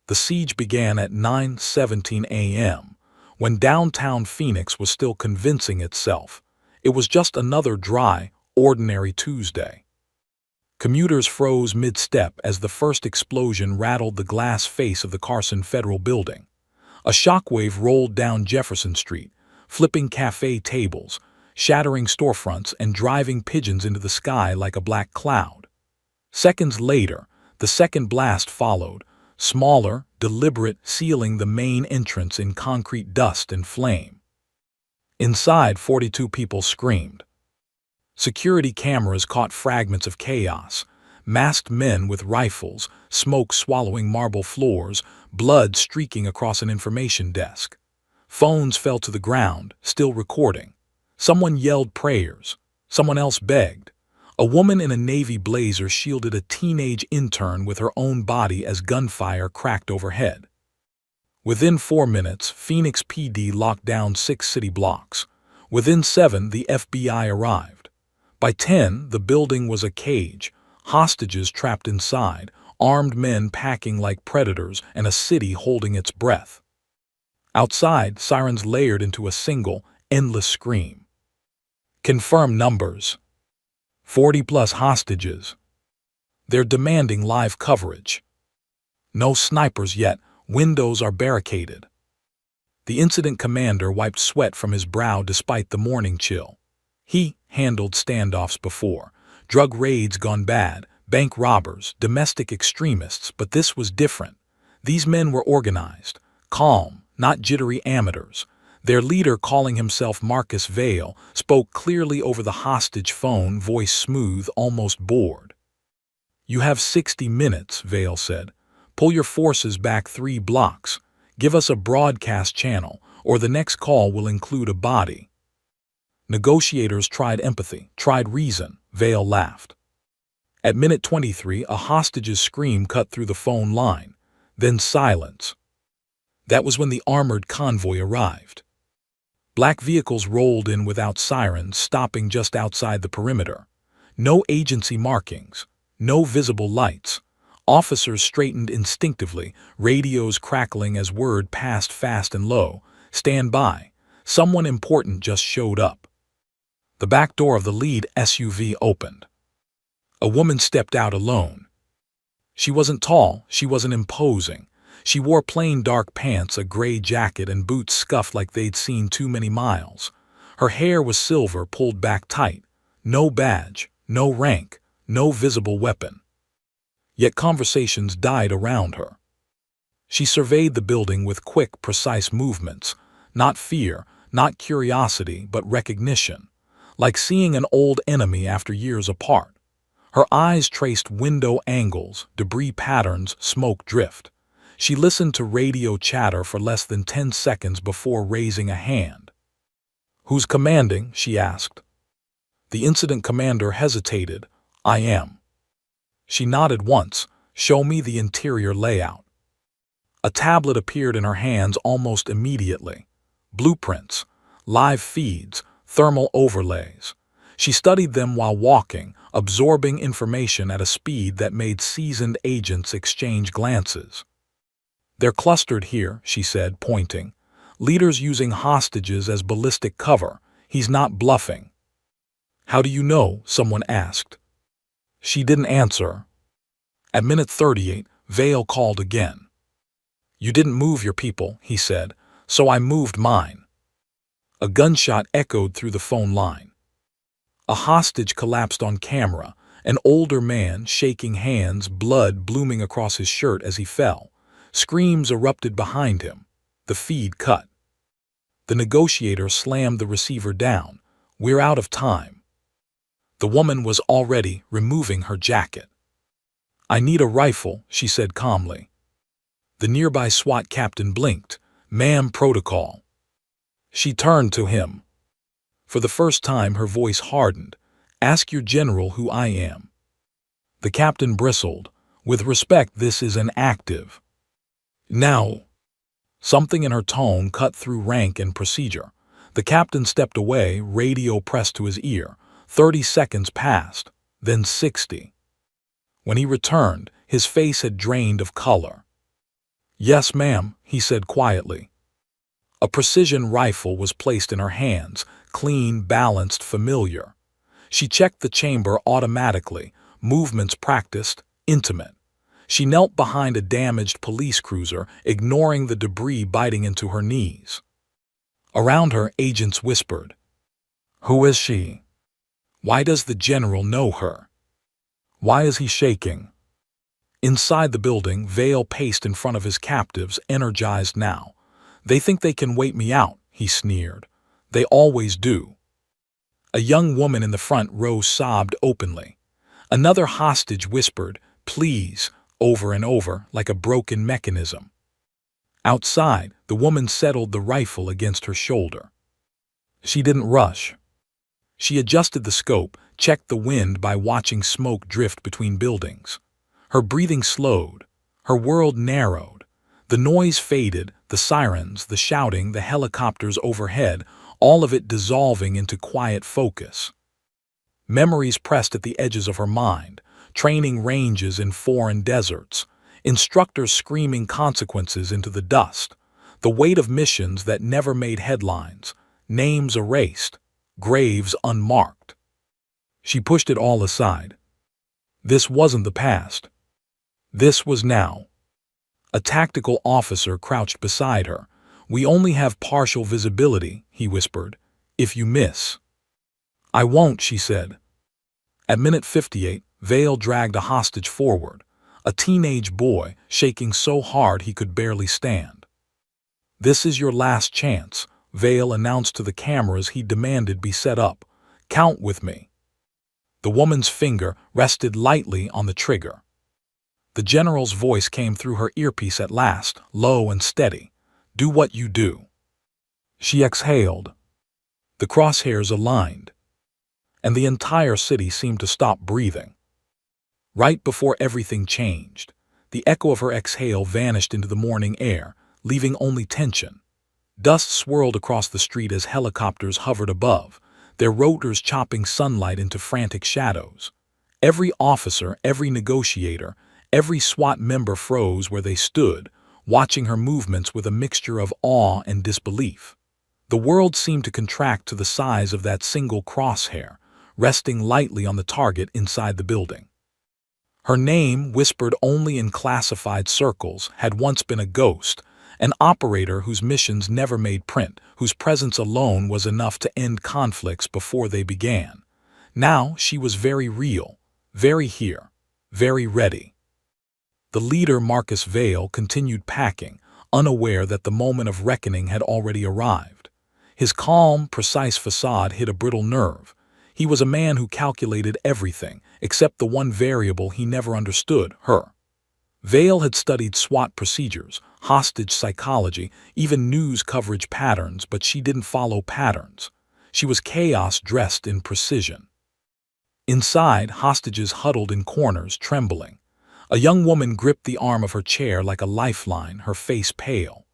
The siege began at 9:17 a.m., when downtown Phoenix was still convincing itself it was just another dry, ordinary Tuesday. Commuters froze mid-step as the first explosion rattled the glass face of the Carson Federal Building. A shockwave rolled down Jefferson Street, flipping cafe tables, shattering storefronts, and driving pigeons into the sky like a black cloud. Seconds later, the second blast followed, smaller, deliberate, sealing the main entrance in concrete dust and flame. Inside, 42 people screamed. Security cameras caught fragments of chaos: masked men with rifles, smoke swallowing marble floors, blood streaking across an information desk. Phones fell to the ground, still recording. Someone yelled prayers. Someone else begged. A woman in a navy blazer shielded a teenage intern with her own body as gunfire cracked overhead. Within 4 minutes, Phoenix PD locked down 6 city blocks. Within 7, the FBI arrived. By 10, the building was a cage, hostages trapped inside, armed men packing like predators, and a city holding its breath. Outside, sirens layered into a single, endless scream. Confirm numbers. 40+ hostages. They're demanding live coverage. No snipers yet, windows are barricaded. The incident commander wiped sweat from his brow despite the morning chill. He handled standoffs before, drug raids gone bad, bank robbers, domestic extremists, but this was different. These men were organized, calm, not jittery amateurs. Their leader, calling himself Marcus Vale, spoke clearly over the hostage phone, voice smooth, almost bored. "You have 60 minutes, Vale said. Pull your forces back 3 blocks. Give us a broadcast channel, or the next call will include a body." Negotiators tried empathy, tried reason. Vale laughed. At minute 23, a hostage's scream cut through the phone line. Then silence. That was when the armored convoy arrived. Black vehicles rolled in without sirens, stopping just outside the perimeter. No agency markings, no visible lights. Officers straightened instinctively, radios crackling as word passed fast and low. "Stand by. Someone important just showed up." The back door of the lead SUV opened. A woman stepped out alone. She wasn't tall, she wasn't imposing. She wore plain dark pants, a gray jacket, and boots scuffed like they'd seen too many miles. Her hair was silver, pulled back tight. No badge, no rank, no visible weapon. Yet conversations died around her. She surveyed the building with quick, precise movements. Not fear, not curiosity, but recognition. Like seeing an old enemy after years apart. Her eyes traced window angles, debris patterns, smoke drift. She listened to radio chatter for less than 10 seconds before raising a hand. "Who's commanding?" she asked. The incident commander hesitated. "I am." She nodded once. "Show me the interior layout." A tablet appeared in her hands almost immediately. Blueprints, live feeds, thermal overlays. She studied them while walking, absorbing information at a speed that made seasoned agents exchange glances. "They're clustered here," she said, pointing. "Leaders using hostages as ballistic cover. He's not bluffing." "How do you know?" someone asked. She didn't answer. At minute 38, Vale called again. "You didn't move your people," he said, "so I moved mine." A gunshot echoed through the phone line. A hostage collapsed on camera, an older man shaking hands, blood blooming across his shirt as he fell. Screams erupted behind him. The feed cut. The negotiator slammed the receiver down. "We're out of time." The woman was already removing her jacket. "I need a rifle," she said calmly. The nearby SWAT captain blinked. "Ma'am, protocol." She turned to him. For the first time, her voice hardened. "Ask your general who I am." The captain bristled. "With respect, this is an active." "Now." Something in her tone cut through rank and procedure. The captain stepped away, radio pressed to his ear. 30 seconds passed, then 60. When he returned, his face had drained of color. "Yes, ma'am," he said quietly. A precision rifle was placed in her hands, clean, balanced, familiar. She checked the chamber automatically, movements practiced, intimate. She knelt behind a damaged police cruiser, ignoring the debris biting into her knees. Around her, agents whispered, "Who is she? Why does the general know her? Why is he shaking?" Inside the building, Vale paced in front of his captives, energized now. "They think they can wait me out," he sneered. "They always do." A young woman in the front row sobbed openly. Another hostage whispered, "Please," over and over, like a broken mechanism. Outside, the woman settled the rifle against her shoulder. She didn't rush. She adjusted the scope, checked the wind by watching smoke drift between buildings. Her breathing slowed. Her world narrowed. The noise faded, the sirens, the shouting, the helicopters overhead, all of it dissolving into quiet focus. Memories pressed at the edges of her mind, training ranges in foreign deserts, instructors screaming consequences into the dust, the weight of missions that never made headlines, names erased, graves unmarked. She pushed it all aside. This wasn't the past. This was now. A tactical officer crouched beside her. "We only have partial visibility," he whispered. "If you miss." "I won't," she said. At minute 58, Vale dragged a hostage forward, a teenage boy shaking so hard he could barely stand. "This is your last chance," Vale announced to the cameras he demanded be set up. "Count with me." The woman's finger rested lightly on the trigger. The general's voice came through her earpiece at last, low and steady. "Do what you do." She exhaled. The crosshairs aligned, and the entire city seemed to stop breathing. Right before everything changed, the echo of her exhale vanished into the morning air, leaving only tension. Dust swirled across the street as helicopters hovered above, their rotors chopping sunlight into frantic shadows. Every officer, every negotiator, every SWAT member froze where they stood, watching her movements with a mixture of awe and disbelief. The world seemed to contract to the size of that single crosshair, resting lightly on the target inside the building. Her name, whispered only in classified circles, had once been a ghost, an operator whose missions never made print, whose presence alone was enough to end conflicts before they began. Now she was very real, very here, very ready. The leader, Marcus Vale, continued packing, unaware that the moment of reckoning had already arrived. His calm, precise facade hid a brittle nerve. He was a man who calculated everything, except the one variable he never understood, her. Vale had studied SWAT procedures, hostage psychology, even news coverage patterns, but she didn't follow patterns. She was chaos dressed in precision. Inside, hostages huddled in corners, trembling. A young woman gripped the arm of her chair like a lifeline, her face pale.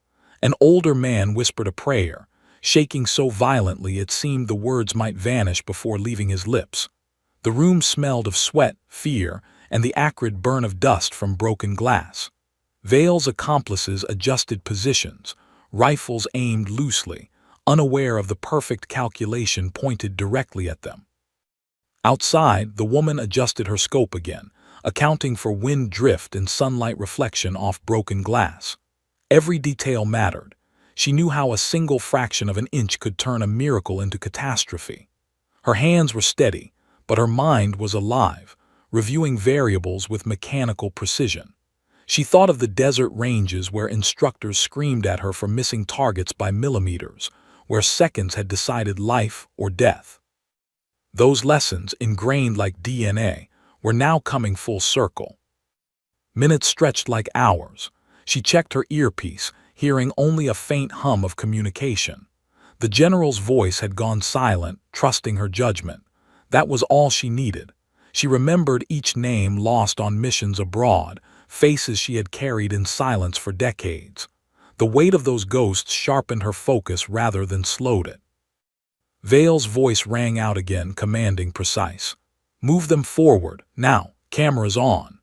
An older man whispered a prayer, shaking so violently it seemed the words might vanish before leaving his lips. The room smelled of sweat, fear, and the acrid burn of dust from broken glass. Vale's accomplices adjusted positions, rifles aimed loosely, unaware of the perfect calculation pointed directly at them. Outside, the woman adjusted her scope again, accounting for wind drift and sunlight reflection off broken glass. Every detail mattered. She knew how a single fraction of an inch could turn a miracle into catastrophe. Her hands were steady, but her mind was alive, reviewing variables with mechanical precision. She thought of the desert ranges where instructors screamed at her for missing targets by millimeters, where seconds had decided life or death. Those lessons, ingrained like DNA, were now coming full circle. Minutes stretched like hours. She checked her earpiece, hearing only a faint hum of communication. The general's voice had gone silent, trusting her judgment. That was all she needed. She remembered each name lost on missions abroad, faces she had carried in silence for decades. The weight of those ghosts sharpened her focus rather than slowed it. Vale's voice rang out again, commanding, precise. "Move them forward, now, cameras on."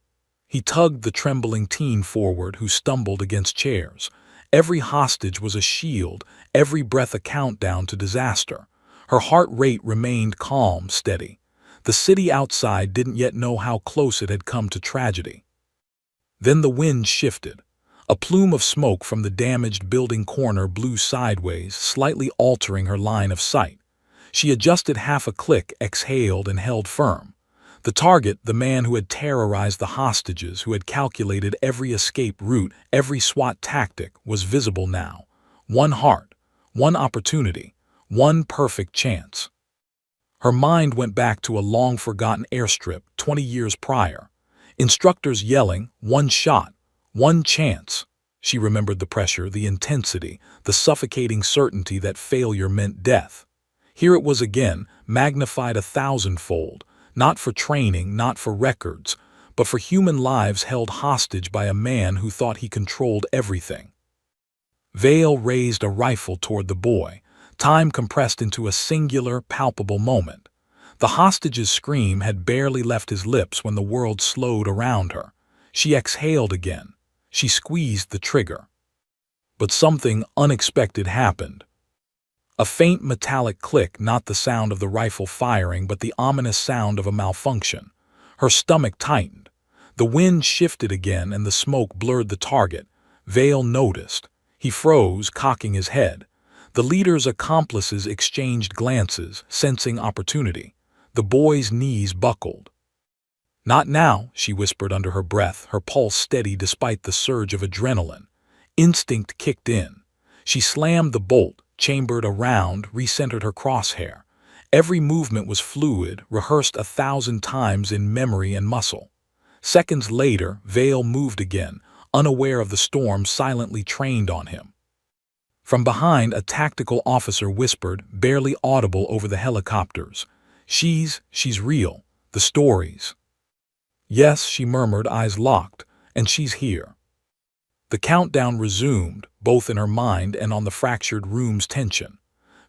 He tugged the trembling teen forward who stumbled against chairs. Every hostage was a shield, every breath a countdown to disaster. Her heart rate remained calm, steady. The city outside didn't yet know how close it had come to tragedy. Then the wind shifted. A plume of smoke from the damaged building corner blew sideways, slightly altering her line of sight. She adjusted half a click, exhaled, and held firm. The target, the man who had terrorized the hostages, who had calculated every escape route, every SWAT tactic, was visible now. One heart, one opportunity, one perfect chance. Her mind went back to a long-forgotten airstrip 20 years prior. Instructors yelling, "One shot, one chance." She remembered the pressure, the intensity, the suffocating certainty that failure meant death. Here it was again, magnified 1,000-fold, not for training, not for records, but for human lives held hostage by a man who thought he controlled everything. Vale raised a rifle toward the boy, time compressed into a singular, palpable moment. The hostage's scream had barely left his lips when the world slowed around her. She exhaled again. She squeezed the trigger. But something unexpected happened. A faint metallic click, not the sound of the rifle firing, but the ominous sound of a malfunction. Her stomach tightened. The wind shifted again and the smoke blurred the target. Vale noticed. He froze, cocking his head. The leader's accomplices exchanged glances, sensing opportunity. The boy's knees buckled. "Not now," she whispered under her breath, her pulse steady despite the surge of adrenaline. Instinct kicked in. She slammed the bolt, chambered around, recentered her crosshair. Every movement was fluid, rehearsed 1,000 times in memory and muscle. Seconds later, Vale moved again, unaware of the storm silently trained on him. From behind, a tactical officer whispered, barely audible over the helicopters, She's real. The stories." "Yes," she murmured, eyes locked, "and she's here." The countdown resumed, both in her mind and on the fractured room's tension.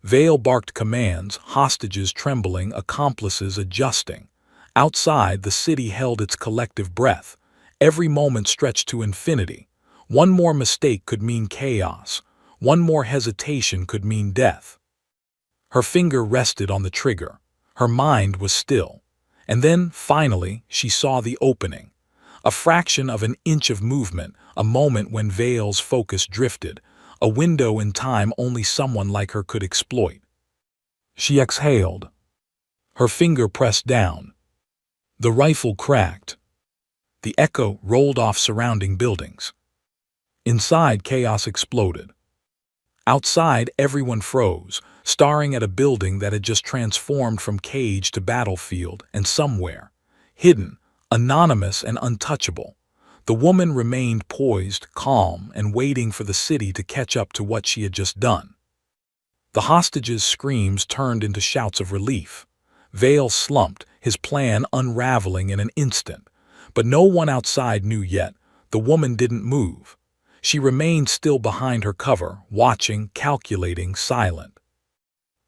Vale barked commands, hostages trembling, accomplices adjusting. Outside, the city held its collective breath. Every moment stretched to infinity. One more mistake could mean chaos. One more hesitation could mean death. Her finger rested on the trigger. Her mind was still. And then, finally, she saw the opening. A fraction of an inch of movement, a moment when Vale's focus drifted, a window in time only someone like her could exploit. She exhaled. Her finger pressed down. The rifle cracked. The echo rolled off surrounding buildings. Inside, chaos exploded. Outside, everyone froze, staring at a building that had just transformed from cage to battlefield, and somewhere, hidden, anonymous and untouchable, the woman remained poised, calm, and waiting for the city to catch up to what she had just done. The hostages' screams turned into shouts of relief. Vale slumped, his plan unraveling in an instant. But no one outside knew yet. The woman didn't move. She remained still behind her cover, watching, calculating, silent.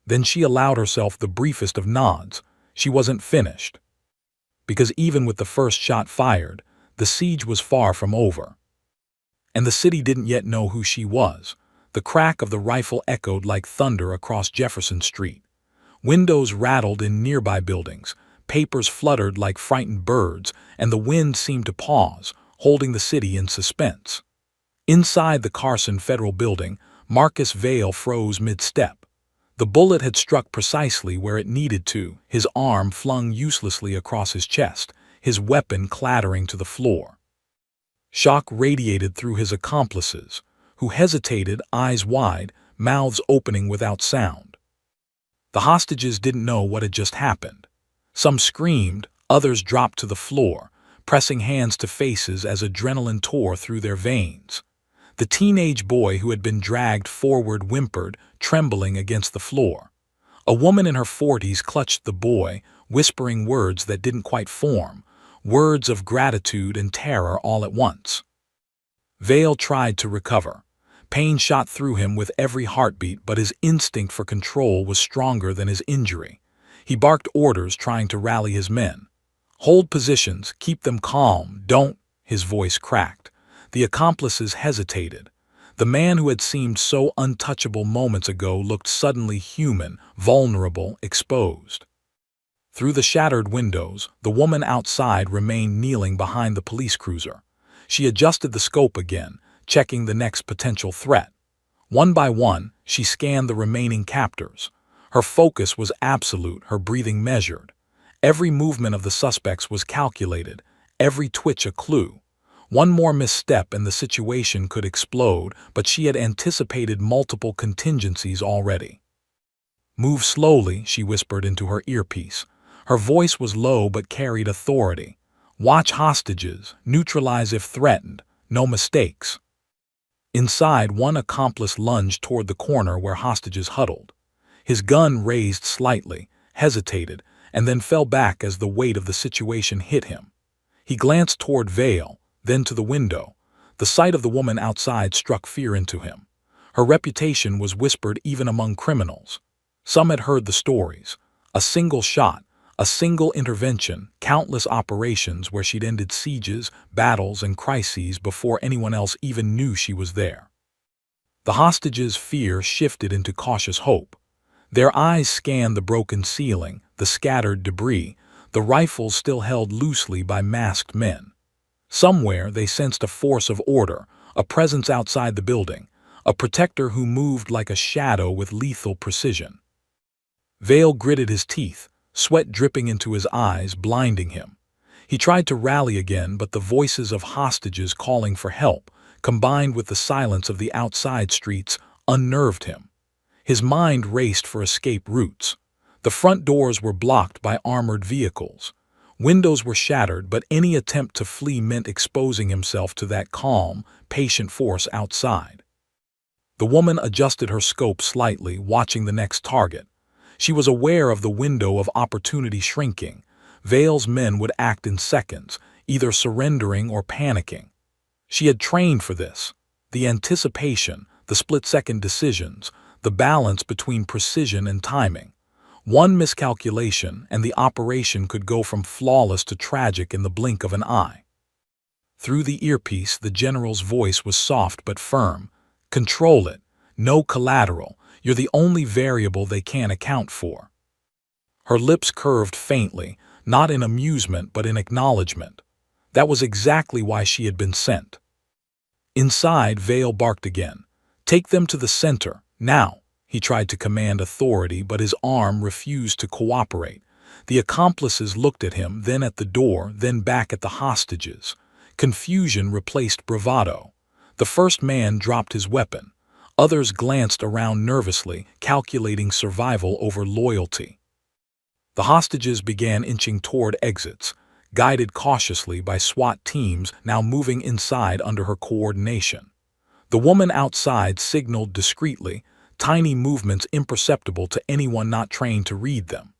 Then she allowed herself the briefest of nods. She wasn't finished. Because even with the first shot fired, the siege was far from over. And the city didn't yet know who she was. The crack of the rifle echoed like thunder across Jefferson Street. Windows rattled in nearby buildings, papers fluttered like frightened birds, and the wind seemed to pause, holding the city in suspense. Inside the Carson Federal Building, Marcus Vale froze mid-step. The bullet had struck precisely where it needed to, his arm flung uselessly across his chest, his weapon clattering to the floor. Shock radiated through his accomplices, who hesitated, eyes wide, mouths opening without sound. The hostages didn't know what had just happened. Some screamed, others dropped to the floor, pressing hands to faces as adrenaline tore through their veins. The teenage boy who had been dragged forward whimpered, trembling against the floor. A woman in her 40s clutched the boy, whispering words that didn't quite form, words of gratitude and terror all at once. Vale tried to recover. Pain shot through him with every heartbeat, but his instinct for control was stronger than his injury. He barked orders, trying to rally his men. "Hold positions, keep them calm, don't..." his voice cracked. The accomplices hesitated. The man who had seemed so untouchable moments ago looked suddenly human, vulnerable, exposed. Through the shattered windows, the woman outside remained kneeling behind the police cruiser. She adjusted the scope again, checking the next potential threat. One by one, she scanned the remaining captors. Her focus was absolute, her breathing measured. Every movement of the suspects was calculated, every twitch a clue. One more misstep and the situation could explode, but she had anticipated multiple contingencies already. "Move slowly," she whispered into her earpiece. Her voice was low but carried authority. "Watch hostages, neutralize if threatened, no mistakes." Inside, one accomplice lunged toward the corner where hostages huddled. His gun raised slightly, hesitated, and then fell back as the weight of the situation hit him. He glanced toward Vale, then to the window. The sight of the woman outside struck fear into him. Her reputation was whispered even among criminals. Some had heard the stories. A single shot, a single intervention, countless operations where she'd ended sieges, battles, and crises before anyone else even knew she was there. The hostages' fear shifted into cautious hope. Their eyes scanned the broken ceiling, the scattered debris, the rifles still held loosely by masked men. Somewhere they sensed a force of order, a presence outside the building, a protector who moved like a shadow with lethal precision. Vale gritted his teeth, sweat dripping into his eyes, blinding him. He tried to rally again, but the voices of hostages calling for help, combined with the silence of the outside streets, unnerved him. His mind raced for escape routes. The front doors were blocked by armored vehicles. Windows were shattered, but any attempt to flee meant exposing himself to that calm, patient force outside. The woman adjusted her scope slightly, watching the next target. She was aware of the window of opportunity shrinking. Vale's men would act in seconds, either surrendering or panicking. She had trained for this. The anticipation, the split-second decisions, the balance between precision and timing. One miscalculation, and the operation could go from flawless to tragic in the blink of an eye. Through the earpiece, the general's voice was soft but firm. "Control it. No collateral. You're the only variable they can't account for." Her lips curved faintly, not in amusement but in acknowledgement. That was exactly why she had been sent. Inside, Vale barked again. "Take them to the center, now." He tried to command authority, but his arm refused to cooperate. The accomplices looked at him, then at the door, then back at the hostages. Confusion replaced bravado. The first man dropped his weapon. Others glanced around nervously, calculating survival over loyalty. The hostages began inching toward exits, guided cautiously by SWAT teams now moving inside under her coordination. The woman outside signaled discreetly, tiny movements imperceptible to anyone not trained to read them.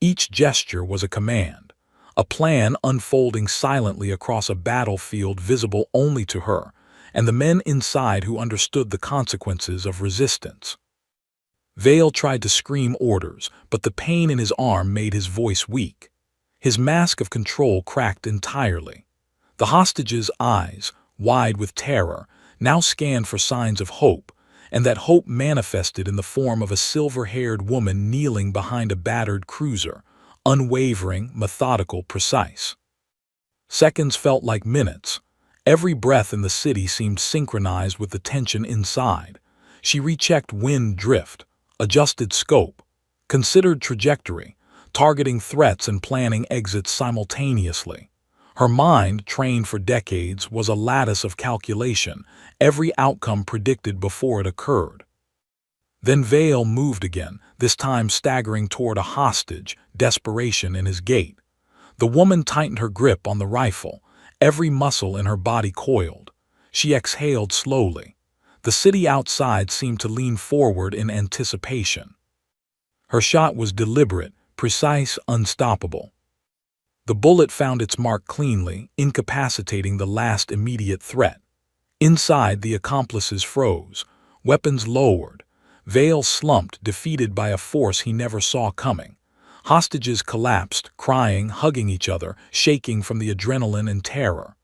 Each gesture was a command, a plan unfolding silently across a battlefield visible only to her, and the men inside who understood the consequences of resistance. Vale tried to scream orders, but the pain in his arm made his voice weak. His mask of control cracked entirely. The hostages' eyes, wide with terror, now scanned for signs of hope, and that hope manifested in the form of a silver-haired woman kneeling behind a battered cruiser, unwavering, methodical, precise. Seconds felt like minutes. Every breath in the city seemed synchronized with the tension inside. She rechecked wind drift, adjusted scope, considered trajectory, targeting threats and planning exits simultaneously. Her mind, trained for decades, was a lattice of calculation, every outcome predicted before it occurred. Then Vale moved again, this time staggering toward a hostage, desperation in his gait. The woman tightened her grip on the rifle, every muscle in her body coiled. She exhaled slowly. The city outside seemed to lean forward in anticipation. Her shot was deliberate, precise, unstoppable. The bullet found its mark cleanly, incapacitating the last immediate threat. Inside, the accomplices froze, weapons lowered. Vale slumped, defeated by a force he never saw coming. Hostages collapsed, crying, hugging each other, shaking from the adrenaline and terror.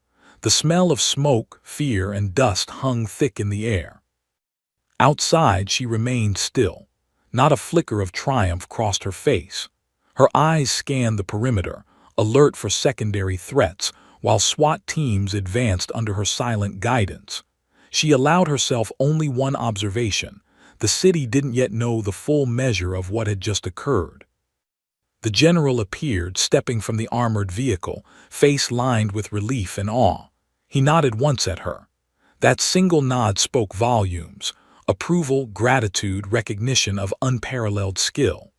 The smell of smoke, fear, and dust hung thick in the air. Outside, she remained still. Not a flicker of triumph crossed her face. Her eyes scanned the perimeter, alert for secondary threats, while SWAT teams advanced under her silent guidance. She allowed herself only one observation. The city didn't yet know the full measure of what had just occurred. The general appeared, stepping from the armored vehicle, face lined with relief and awe. He nodded once at her. That single nod spoke volumes: approval, gratitude, recognition of unparalleled skill.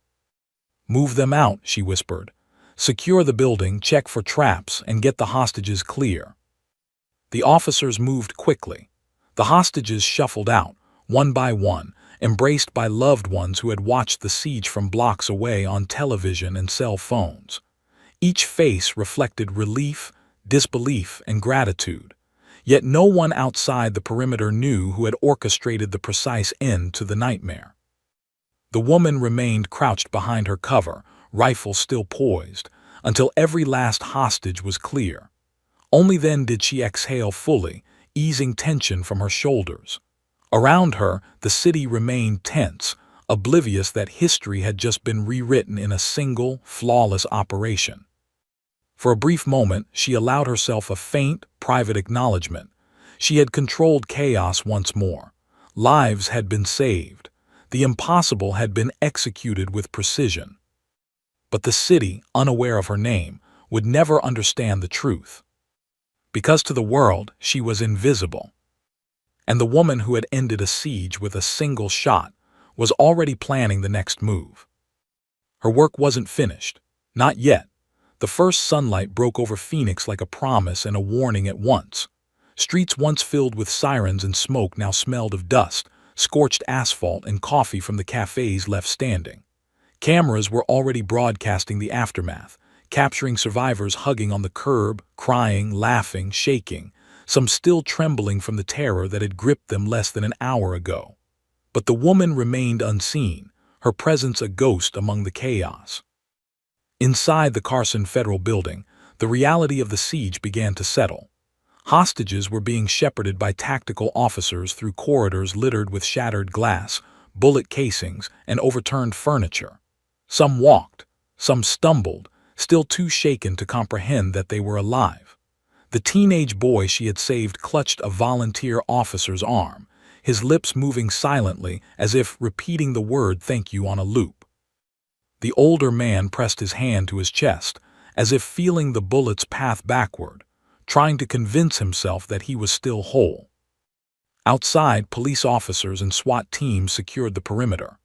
"Move them out," she whispered. "Secure the building, check for traps, and get the hostages clear." The officers moved quickly. The hostages shuffled out, one by one, embraced by loved ones who had watched the siege from blocks away on television and cell phones. Each face reflected relief, disbelief, and gratitude. Yet no one outside the perimeter knew who had orchestrated the precise end to the nightmare. The woman remained crouched behind her cover, rifle still poised, until every last hostage was clear. Only then did she exhale fully, easing tension from her shoulders. Around her, the city remained tense, oblivious that history had just been rewritten in a single, flawless operation. For a brief moment, she allowed herself a faint, private acknowledgement. She had controlled chaos once more. Lives had been saved. The impossible had been executed with precision. But the city, unaware of her name, would never understand the truth. Because to the world, she was invisible. And the woman who had ended a siege with a single shot was already planning the next move. Her work wasn't finished. Not yet. The first sunlight broke over Phoenix like a promise and a warning at once. Streets once filled with sirens and smoke now smelled of dust, scorched asphalt, and coffee from the cafes left standing. Cameras were already broadcasting the aftermath, capturing survivors hugging on the curb, crying, laughing, shaking, some still trembling from the terror that had gripped them less than an hour ago. But the woman remained unseen, her presence a ghost among the chaos. Inside the Carson Federal Building, the reality of the siege began to settle. Hostages were being shepherded by tactical officers through corridors littered with shattered glass, bullet casings, and overturned furniture. Some walked, some stumbled, still too shaken to comprehend that they were alive. The teenage boy she had saved clutched a volunteer officer's arm, his lips moving silently as if repeating the word "thank you" on a loop. The older man pressed his hand to his chest, as if feeling the bullet's path backward, trying to convince himself that he was still whole. Outside, police officers and SWAT teams secured the perimeter.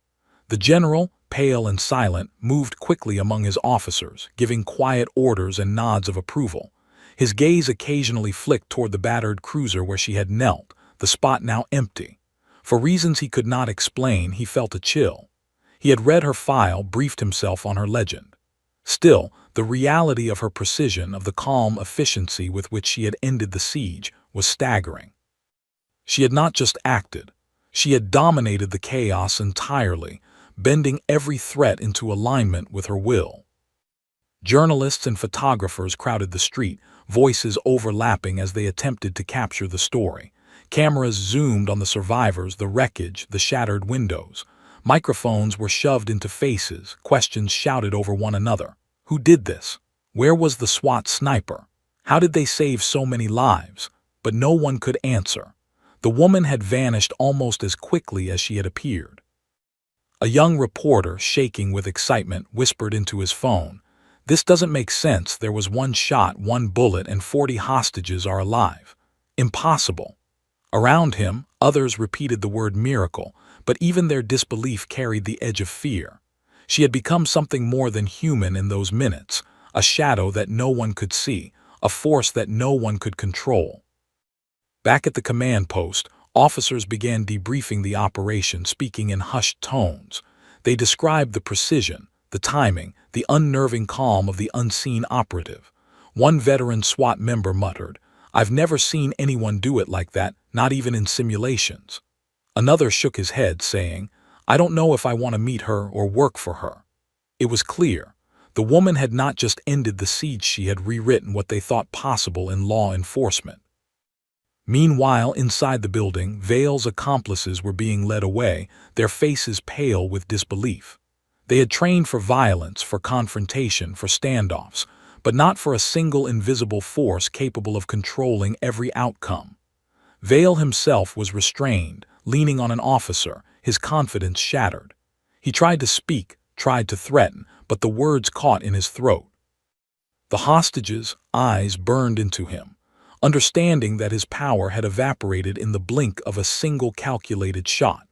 The general, pale and silent, moved quickly among his officers, giving quiet orders and nods of approval. His gaze occasionally flicked toward the battered cruiser where she had knelt, the spot now empty. For reasons he could not explain, he felt a chill. He had read her file, briefed himself on her legend. Still, the reality of her precision, of the calm efficiency with which she had ended the siege, was staggering. She had not just acted. She had dominated the chaos entirely, bending every threat into alignment with her will. Journalists and photographers crowded the street, voices overlapping as they attempted to capture the story. Cameras zoomed on the survivors, the wreckage, the shattered windows. Microphones were shoved into faces, questions shouted over one another. Who did this? Where was the SWAT sniper? How did they save so many lives? But no one could answer. The woman had vanished almost as quickly as she had appeared. A young reporter, shaking with excitement, whispered into his phone, "This doesn't make sense. There was one shot, one bullet, and 40 hostages are alive. Impossible." Around him, others repeated the word miracle, but even their disbelief carried the edge of fear. She had become something more than human in those minutes, a shadow that no one could see, a force that no one could control. Back at the command post, officers began debriefing the operation, speaking in hushed tones. They described the precision, the timing, the unnerving calm of the unseen operative. One veteran SWAT member muttered, "I've never seen anyone do it like that, not even in simulations." Another shook his head, saying, "I don't know if I want to meet her or work for her." It was clear. The woman had not just ended the siege, she had rewritten what they thought possible in law enforcement. Meanwhile, inside the building, Vale's accomplices were being led away, their faces pale with disbelief. They had trained for violence, for confrontation, for standoffs, but not for a single invisible force capable of controlling every outcome. Vale himself was restrained, leaning on an officer, his confidence shattered. He tried to speak, tried to threaten, but the words caught in his throat. The hostage's eyes burned into him, understanding that his power had evaporated in the blink of a single calculated shot.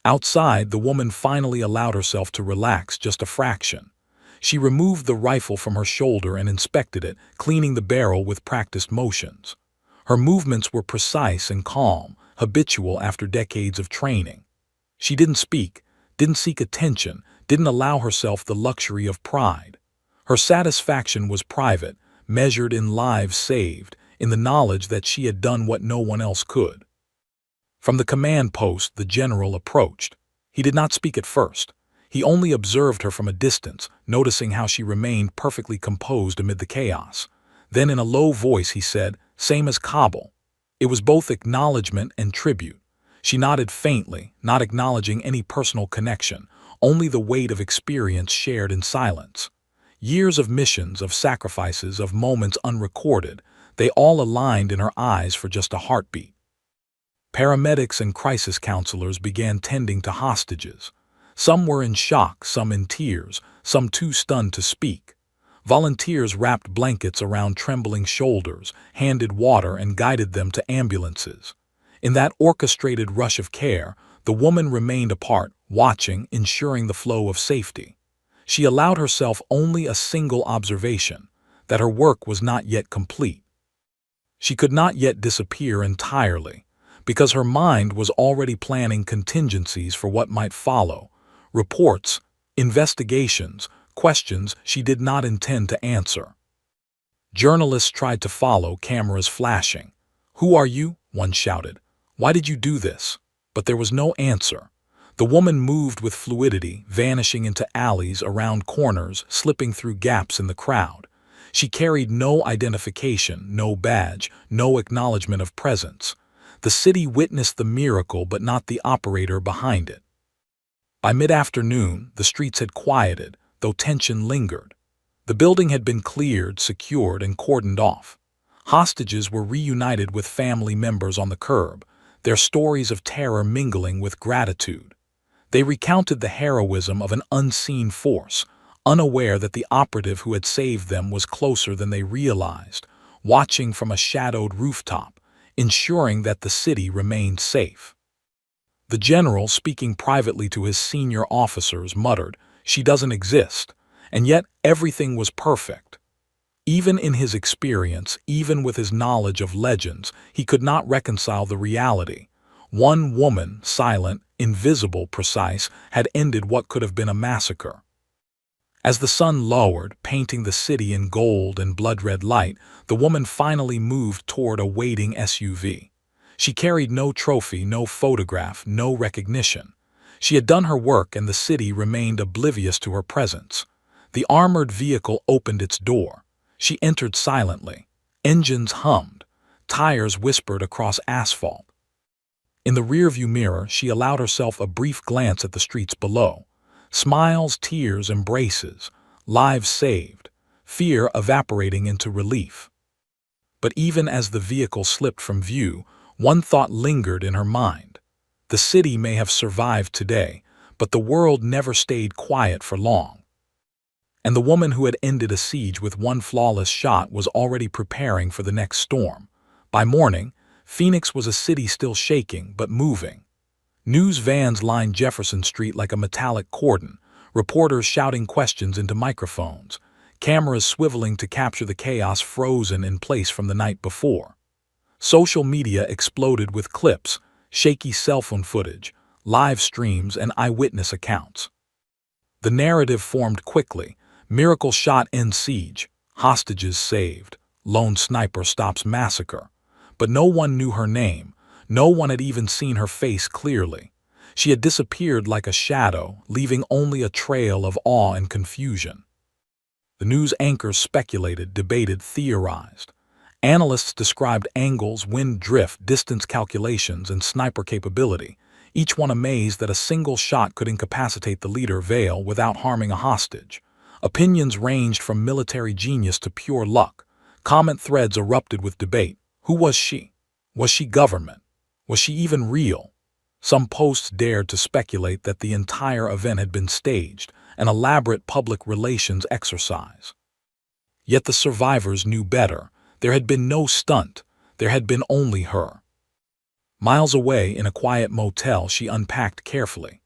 Outside, the woman finally allowed herself to relax just a fraction. She removed the rifle from her shoulder and inspected it, cleaning the barrel with practiced motions. Her movements were precise and calm, habitual after decades of training. She didn't speak, didn't seek attention, didn't allow herself the luxury of pride. Her satisfaction was private, measured in lives saved, in the knowledge that she had done what no one else could. From the command post, the general approached. He did not speak at first. He only observed her from a distance, noticing how she remained perfectly composed amid the chaos. Then in a low voice he said, "Same as Kabul." It was both acknowledgement and tribute. She nodded faintly, not acknowledging any personal connection, only the weight of experience shared in silence. Years of missions, of sacrifices, of moments unrecorded, they all aligned in her eyes for just a heartbeat. Paramedics and crisis counselors began tending to hostages. Some were in shock, some in tears, some too stunned to speak. Volunteers wrapped blankets around trembling shoulders, handed water, and guided them to ambulances. In that orchestrated rush of care, the woman remained apart, watching, ensuring the flow of safety. She allowed herself only a single observation, that her work was not yet complete. She could not yet disappear entirely, because her mind was already planning contingencies for what might follow, reports, investigations, questions she did not intend to answer. Journalists tried to follow, cameras flashing. "Who are you?" one shouted. "Why did you do this?" But there was no answer. The woman moved with fluidity, vanishing into alleys, around corners, slipping through gaps in the crowd. She carried no identification, no badge, no acknowledgement of presence. The city witnessed the miracle, but not the operator behind it. By mid-afternoon, the streets had quieted, though tension lingered. The building had been cleared, secured, and cordoned off. Hostages were reunited with family members on the curb, their stories of terror mingling with gratitude. They recounted the heroism of an unseen force, unaware that the operative who had saved them was closer than they realized, watching from a shadowed rooftop, ensuring that the city remained safe. The general, speaking privately to his senior officers, muttered, "She doesn't exist," and yet everything was perfect. Even in his experience, even with his knowledge of legends, he could not reconcile the reality. One woman, silent, invisible, precise, had ended what could have been a massacre. As the sun lowered, painting the city in gold and blood-red light, the woman finally moved toward a waiting SUV. She carried no trophy, no photograph, no recognition. She had done her work, and the city remained oblivious to her presence. The armored vehicle opened its door. She entered silently. Engines hummed. Tires whispered across asphalt. In the rearview mirror, she allowed herself a brief glance at the streets below. Smiles, tears, embraces, lives saved, fear evaporating into relief. But even as the vehicle slipped from view, one thought lingered in her mind. The city may have survived today, but the world never stayed quiet for long. And the woman who had ended a siege with one flawless shot was already preparing for the next storm. By morning, Phoenix was a city still shaking but moving. News vans lined Jefferson Street like a metallic cordon, reporters shouting questions into microphones, cameras swiveling to capture the chaos frozen in place from the night before. Social media exploded with clips, shaky cell phone footage, live streams, and eyewitness accounts. The narrative formed quickly. Miracle shot ends siege, hostages saved, lone sniper stops massacre. But no one knew her name. No one had even seen her face clearly. She had disappeared like a shadow, leaving only a trail of awe and confusion. The news anchors speculated, debated, theorized. Analysts described angles, wind drift, distance calculations, and sniper capability, each one amazed that a single shot could incapacitate the leader Vale without harming a hostage. Opinions ranged from military genius to pure luck. Comment threads erupted with debate. Who was she? Was she government? Was she even real? Some posts dared to speculate that the entire event had been staged, an elaborate public relations exercise. Yet the survivors knew better. There had been no stunt. There had been only her. Miles away in a quiet motel, she unpacked carefully.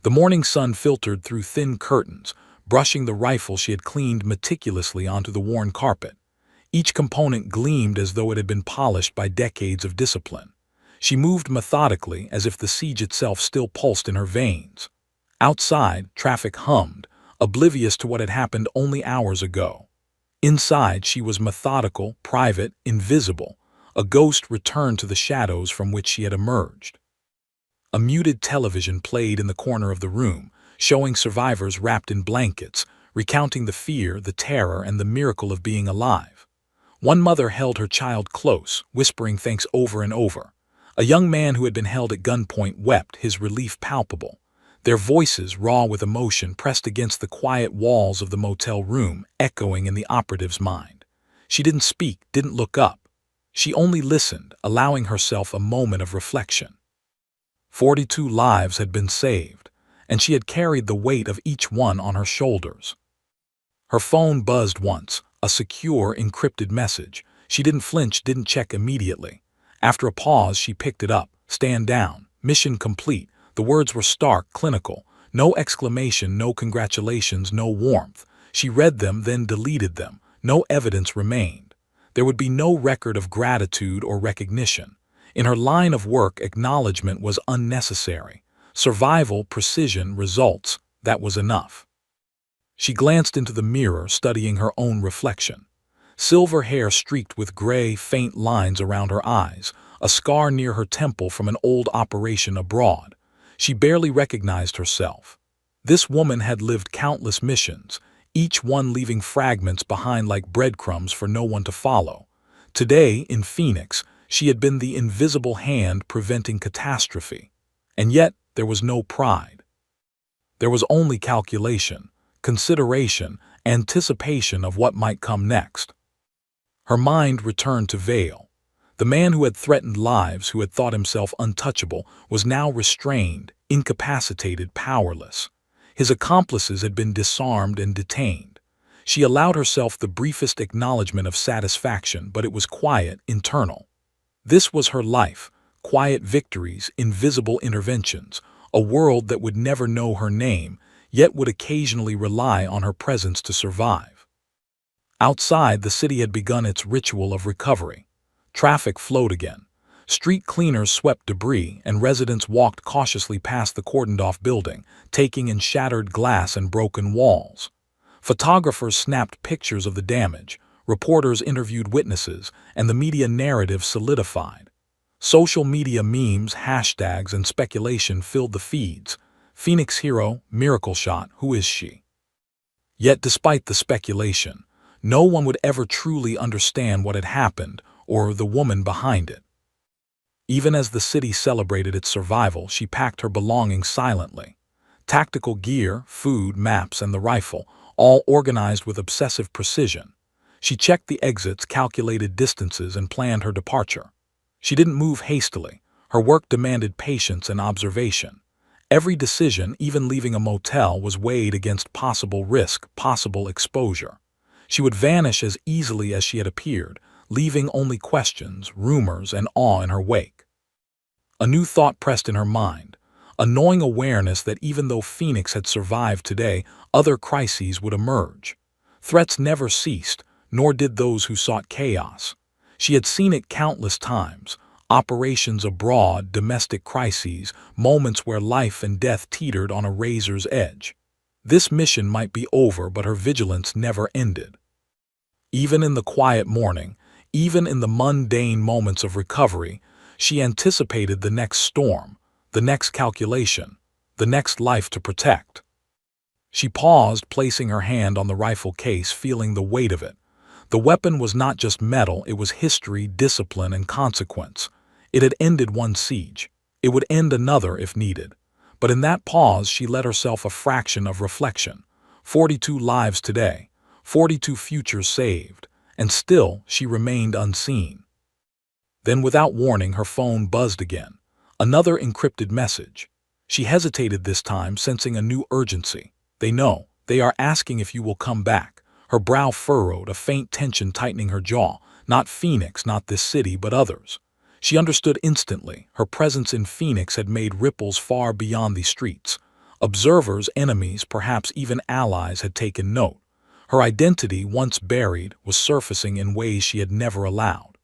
The morning sun filtered through thin curtains, brushing the rifle she had cleaned meticulously onto the worn carpet. Each component gleamed as though it had been polished by decades of discipline. She moved methodically, as if the siege itself still pulsed in her veins. Outside, traffic hummed, oblivious to what had happened only hours ago. Inside, she was methodical, private, invisible, a ghost returned to the shadows from which she had emerged. A muted television played in the corner of the room, showing survivors wrapped in blankets, recounting the fear, the terror, and the miracle of being alive. One mother held her child close, whispering thanks over and over. A young man who had been held at gunpoint wept, his relief palpable. Their voices, raw with emotion, pressed against the quiet walls of the motel room, echoing in the operative's mind. She didn't speak, didn't look up. She only listened, allowing herself a moment of reflection. 42 lives had been saved, and she had carried the weight of each one on her shoulders. Her phone buzzed once, a secure, encrypted message. She didn't flinch, didn't check immediately. After a pause, she picked it up. Stand down. Mission complete. The words were stark, clinical. No exclamation, no congratulations, no warmth. She read them, then deleted them. No evidence remained. There would be no record of gratitude or recognition. In her line of work, acknowledgement was unnecessary. Survival, precision, results, that was enough. She glanced into the mirror, studying her own reflection. Silver hair streaked with gray, faint lines around her eyes, a scar near her temple from an old operation abroad. She barely recognized herself. This woman had lived countless missions, each one leaving fragments behind like breadcrumbs for no one to follow. Today, in Phoenix, she had been the invisible hand preventing catastrophe. And yet, there was no pride. There was only calculation, consideration, anticipation of what might come next. Her mind returned to Vale. The man who had threatened lives, who had thought himself untouchable, was now restrained, incapacitated, powerless. His accomplices had been disarmed and detained. She allowed herself the briefest acknowledgement of satisfaction, but it was quiet, internal. This was her life, quiet victories, invisible interventions, a world that would never know her name, yet would occasionally rely on her presence to survive. Outside, the city had begun its ritual of recovery. Traffic flowed again. Street cleaners swept debris, and residents walked cautiously past the cordoned-off building, taking in shattered glass and broken walls. Photographers snapped pictures of the damage, reporters interviewed witnesses, and the media narrative solidified. Social media memes, hashtags, and speculation filled the feeds. Phoenix hero, miracle shot, who is she? Yet despite the speculation, no one would ever truly understand what had happened or the woman behind it. Even as the city celebrated its survival, she packed her belongings silently. Tactical gear, food, maps, and the rifle, all organized with obsessive precision. She checked the exits, calculated distances, and planned her departure. She didn't move hastily. Her work demanded patience and observation. Every decision, even leaving a motel, was weighed against possible risk, possible exposure. She would vanish as easily as she had appeared, leaving only questions, rumors, and awe in her wake. A new thought pressed in her mind, a gnawing awareness that even though Phoenix had survived today, other crises would emerge. Threats never ceased, nor did those who sought chaos. She had seen it countless times, operations abroad, domestic crises, moments where life and death teetered on a razor's edge. This mission might be over, but her vigilance never ended. Even in the quiet morning, even in the mundane moments of recovery, she anticipated the next storm, the next calculation, the next life to protect. She paused, placing her hand on the rifle case, feeling the weight of it. The weapon was not just metal, it was history, discipline, and consequence. It had ended one siege. It would end another if needed. But in that pause, she let herself a fraction of reflection. 42 lives today, 42 futures saved, and still she remained unseen. Then, without warning, her phone buzzed again. Another encrypted message. She hesitated this time, sensing a new urgency. They know. They are asking if you will come back. Her brow furrowed, a faint tension tightening her jaw. Not Phoenix, not this city, but others. She understood instantly. Her presence in Phoenix had made ripples far beyond the streets. Observers, enemies, perhaps even allies had taken note. Her identity, once buried, was surfacing in ways she had never allowed.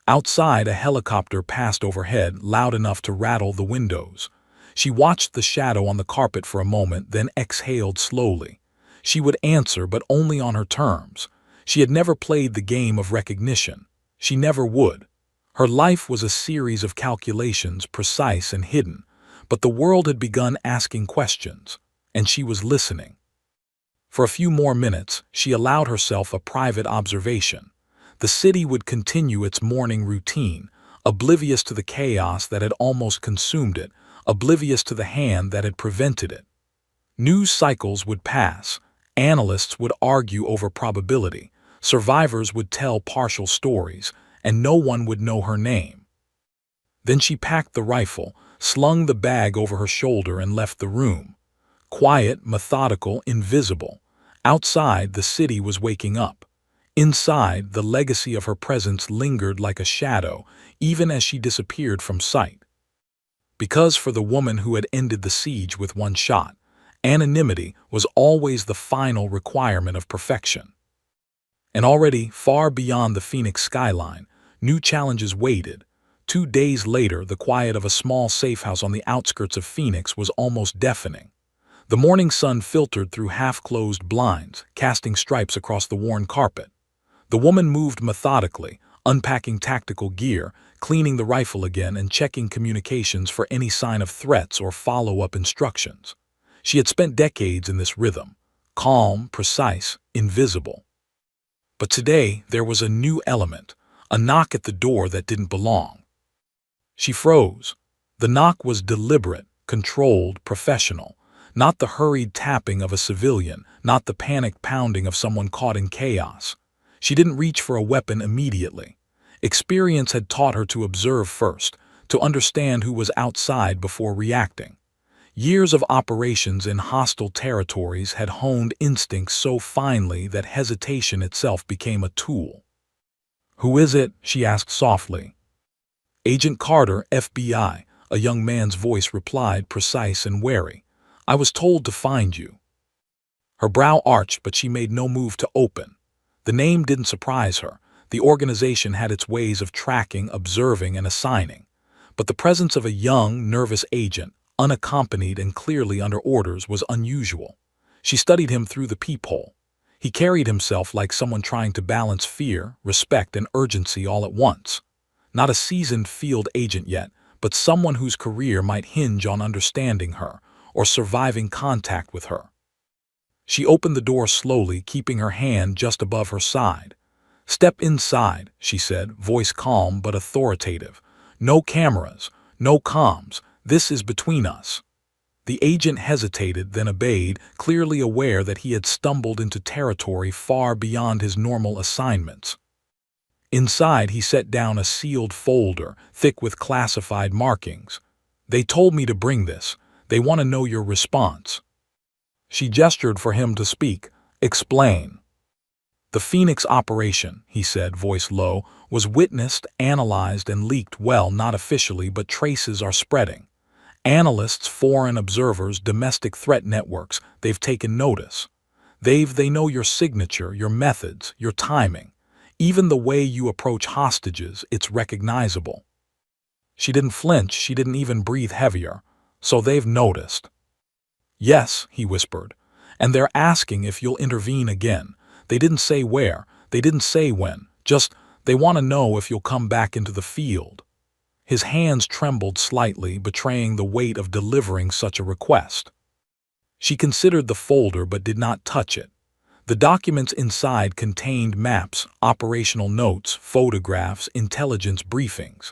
Outside, a helicopter passed overhead, loud enough to rattle the windows. She watched the shadow on the carpet for a moment, then exhaled slowly. She would answer, but only on her terms. She had never played the game of recognition. She never would. Her life was a series of calculations, precise and hidden, but the world had begun asking questions, and she was listening. For a few more minutes, she allowed herself a private observation. The city would continue its morning routine, oblivious to the chaos that had almost consumed it, oblivious to the hand that had prevented it. News cycles would pass. Analysts would argue over probability. Survivors would tell partial stories, and no one would know her name. Then she packed the rifle, slung the bag over her shoulder, and left the room. Quiet, methodical, invisible. Outside, the city was waking up. Inside, the legacy of her presence lingered like a shadow, even as she disappeared from sight. Because for the woman who had ended the siege with one shot, anonymity was always the final requirement of perfection. And already, far beyond the Phoenix skyline, new challenges waited. 2 days later, the quiet of a small safe house on the outskirts of Phoenix was almost deafening. The morning sun filtered through half-closed blinds, casting stripes across the worn carpet. The woman moved methodically, unpacking tactical gear, cleaning the rifle again, and checking communications for any sign of threats or follow-up instructions. She had spent decades in this rhythm, calm, precise, invisible. But today, there was a new element, a knock at the door that didn't belong. She froze. The knock was deliberate, controlled, professional. Not the hurried tapping of a civilian, not the panic pounding of someone caught in chaos. She didn't reach for a weapon immediately. Experience had taught her to observe first, to understand who was outside before reacting. Years of operations in hostile territories had honed instincts so finely that hesitation itself became a tool. "Who is it?" she asked softly. "Agent Carter, FBI," a young man's voice replied, precise and wary. "I was told to find you." Her brow arched, but she made no move to open. The name didn't surprise her. The organization had its ways of tracking, observing, and assigning. But the presence of a young, nervous agent, unaccompanied and clearly under orders, was unusual. She studied him through the peephole. He carried himself like someone trying to balance fear, respect, and urgency all at once. Not a seasoned field agent yet, but someone whose career might hinge on understanding her or surviving contact with her. She opened the door slowly, keeping her hand just above her side. "Step inside," she said, voice calm but authoritative. "No cameras, no comms. This is between us." The agent hesitated, then obeyed, clearly aware that he had stumbled into territory far beyond his normal assignments. Inside, he set down a sealed folder, thick with classified markings. "They told me to bring this. They want to know your response." She gestured for him to speak. "Explain." "The Phoenix operation," he said, voice low, "was witnessed, analyzed, and leaked. Well, not officially, but traces are spreading. Analysts, foreign observers, domestic threat networks, they've taken notice. They know your signature, your methods, your timing. Even the way you approach hostages, it's recognizable." She didn't flinch, she didn't even breathe heavier. "So they've noticed." "Yes," he whispered, "and they're asking if you'll intervene again. They didn't say where, they didn't say when, just they want to know if you'll come back into the field." His hands trembled slightly, betraying the weight of delivering such a request. She considered the folder but did not touch it. The documents inside contained maps, operational notes, photographs, intelligence briefings.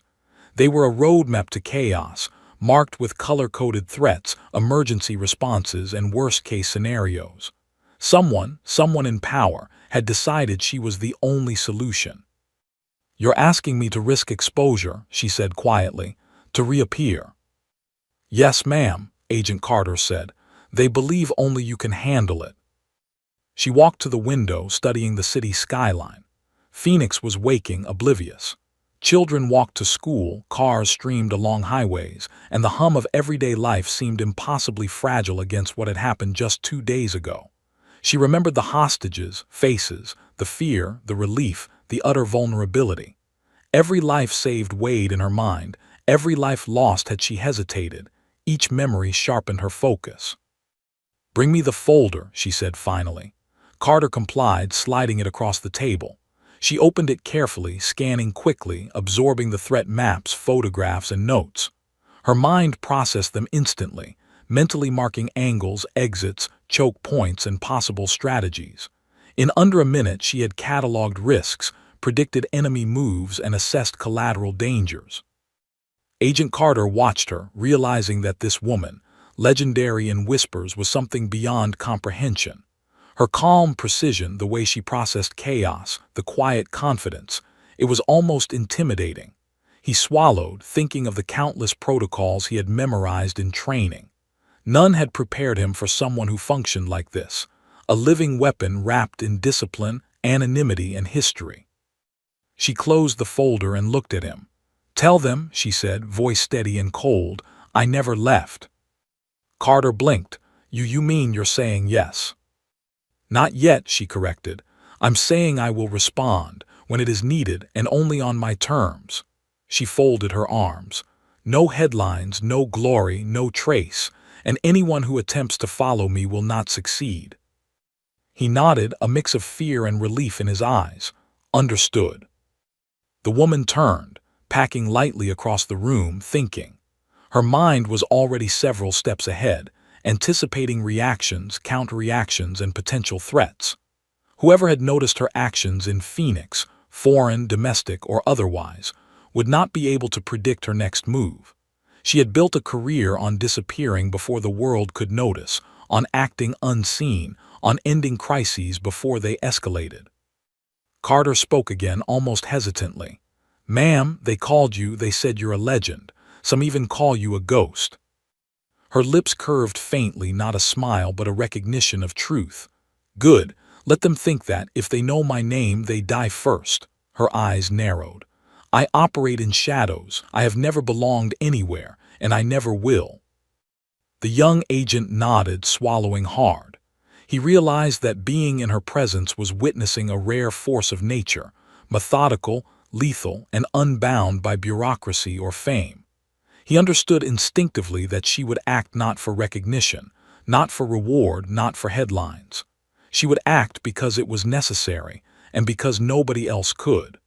They were a roadmap to chaos, marked with color-coded threats, emergency responses, and worst-case scenarios. Someone in power, had decided she was the only solution. "You're asking me to risk exposure," she said quietly, "to reappear." "Yes, ma'am," Agent Carter said. "They believe only you can handle it." She walked to the window, studying the city skyline. Phoenix was waking, oblivious. Children walked to school, cars streamed along highways, and the hum of everyday life seemed impossibly fragile against what had happened just 2 days ago. She remembered the hostages, faces, the fear, the relief, the utter vulnerability. Every life saved weighed in her mind, every life lost had she hesitated. Each memory sharpened her focus. "Bring me the folder," she said finally. Carter complied, sliding it across the table. She opened it carefully, scanning quickly, absorbing the threat maps, photographs, and notes. Her mind processed them instantly, mentally marking angles, exits, choke points, and possible strategies. In under a minute, she had cataloged risks, predicted enemy moves, and assessed collateral dangers. Agent Carter watched her, realizing that this woman, legendary in whispers, was something beyond comprehension. Her calm precision, the way she processed chaos, the quiet confidence, it was almost intimidating. He swallowed, thinking of the countless protocols he had memorized in training. None had prepared him for someone who functioned like this, a living weapon wrapped in discipline, anonymity, and history. She closed the folder and looked at him. "Tell them," she said, voice steady and cold, "I never left." Carter blinked. You mean you're saying yes?" "Not yet," she corrected. "I'm saying I will respond, when it is needed, and only on my terms." She folded her arms. "No headlines, no glory, no trace, and anyone who attempts to follow me will not succeed." He nodded, a mix of fear and relief in his eyes. "Understood." The woman turned, packing lightly across the room, thinking. Her mind was already several steps ahead, anticipating reactions, counterreactions, and potential threats. Whoever had noticed her actions in Phoenix, foreign, domestic, or otherwise, would not be able to predict her next move. She had built a career on disappearing before the world could notice, on acting unseen, on ending crises before they escalated. Carter spoke again, almost hesitantly. "Ma'am, they called you, they said you're a legend. Some even call you a ghost." Her lips curved faintly, not a smile but a recognition of truth. "Good. Let them think that, if they know my name, they die first." Her eyes narrowed. "I operate in shadows. I have never belonged anywhere, and I never will." The young agent nodded, swallowing hard. He realized that being in her presence was witnessing a rare force of nature, methodical, lethal, and unbound by bureaucracy or fame. He understood instinctively that she would act not for recognition, not for reward, not for headlines. She would act because it was necessary, and because nobody else could.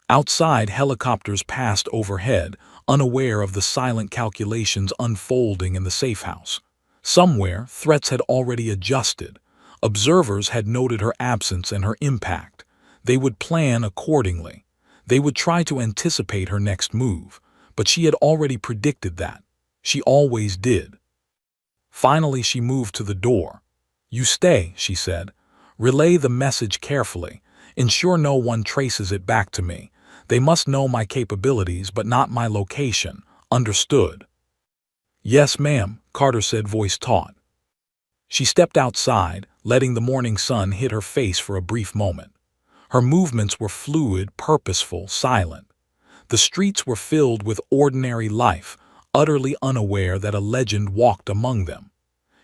Outside, helicopters passed overhead, unaware of the silent calculations unfolding in the safe house. Somewhere, threats had already adjusted. Observers had noted her absence and her impact. They would plan accordingly. They would try to anticipate her next move. But she had already predicted that. She always did. Finally, she moved to the door. "You stay," she said. "Relay the message carefully. Ensure no one traces it back to me. They must know my capabilities, but not my location. Understood?" "Yes, ma'am," Carter said, voice taut. She stepped outside, letting the morning sun hit her face for a brief moment. Her movements were fluid, purposeful, silent. The streets were filled with ordinary life, utterly unaware that a legend walked among them.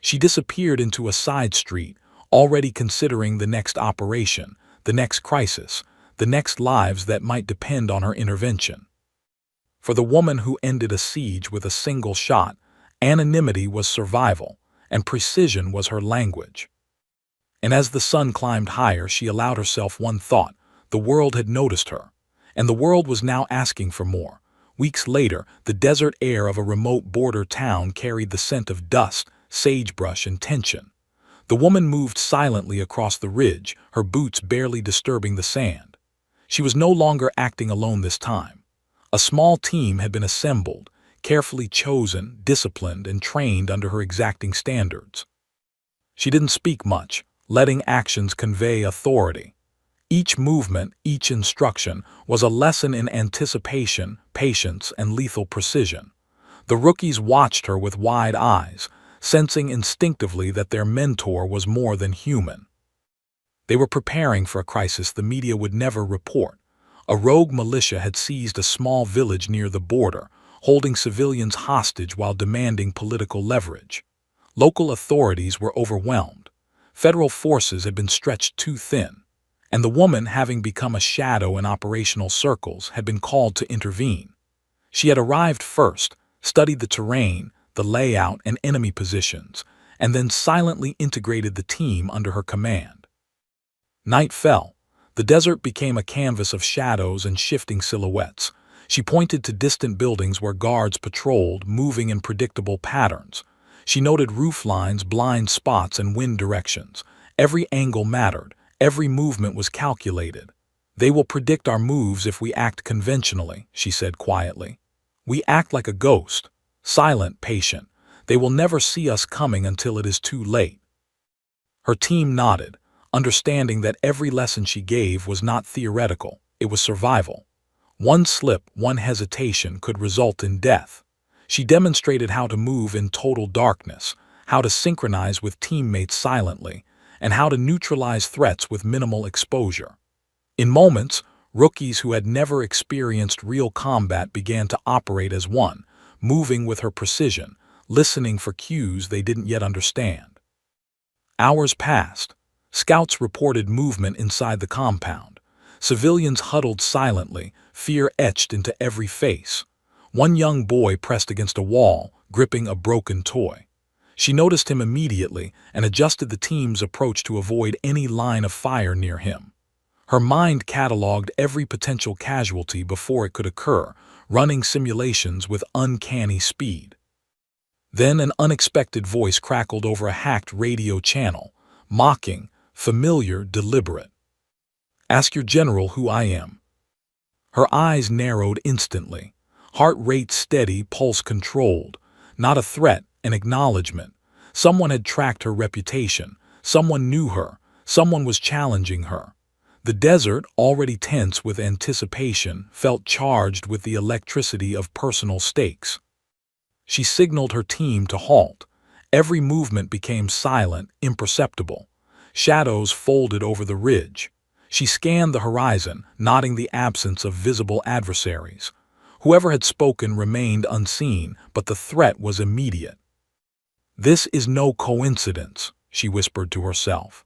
She disappeared into a side street, already considering the next operation, the next crisis, the next lives that might depend on her intervention. For the woman who ended a siege with a single shot, anonymity was survival, and precision was her language. And as the sun climbed higher, she allowed herself one thought: the world had noticed her. And the world was now asking for more. Weeks later, the desert air of a remote border town carried the scent of dust, sagebrush, and tension. The woman moved silently across the ridge, her boots barely disturbing the sand. She was no longer acting alone this time. A small team had been assembled, carefully chosen, disciplined, and trained under her exacting standards. She didn't speak much, letting actions convey authority. Each movement, each instruction, was a lesson in anticipation, patience, and lethal precision. The rookies watched her with wide eyes, sensing instinctively that their mentor was more than human. They were preparing for a crisis the media would never report. A rogue militia had seized a small village near the border, holding civilians hostage while demanding political leverage. Local authorities were overwhelmed. Federal forces had been stretched too thin, and the woman, having become a shadow in operational circles, had been called to intervene. She had arrived first, studied the terrain, the layout, and enemy positions, and then silently integrated the team under her command. Night fell. The desert became a canvas of shadows and shifting silhouettes. She pointed to distant buildings where guards patrolled, moving in predictable patterns. She noted roof lines, blind spots, and wind directions. Every angle mattered. Every movement was calculated. "They will predict our moves if we act conventionally," she said quietly. "We act like a ghost, silent, patient. They will never see us coming until it is too late." Her team nodded, understanding that every lesson she gave was not theoretical, it was survival. One slip, one hesitation could result in death. She demonstrated how to move in total darkness, how to synchronize with teammates silently, and how to neutralize threats with minimal exposure. In moments, rookies who had never experienced real combat began to operate as one, moving with her precision, listening for cues they didn't yet understand. Hours passed. Scouts reported movement inside the compound. Civilians huddled silently, fear etched into every face. One young boy pressed against a wall, gripping a broken toy. She noticed him immediately and adjusted the team's approach to avoid any line of fire near him. Her mind cataloged every potential casualty before it could occur, running simulations with uncanny speed. Then an unexpected voice crackled over a hacked radio channel, mocking, familiar, deliberate. "Ask your general who I am." Her eyes narrowed instantly. Heart rate steady, pulse controlled. Not a threat, an acknowledgement. Someone had tracked her reputation. Someone knew her. Someone was challenging her. The desert, already tense with anticipation, felt charged with the electricity of personal stakes. She signaled her team to halt. Every movement became silent, imperceptible. Shadows folded over the ridge. She scanned the horizon, noting the absence of visible adversaries. Whoever had spoken remained unseen, but the threat was immediate. "This is no coincidence," she whispered to herself.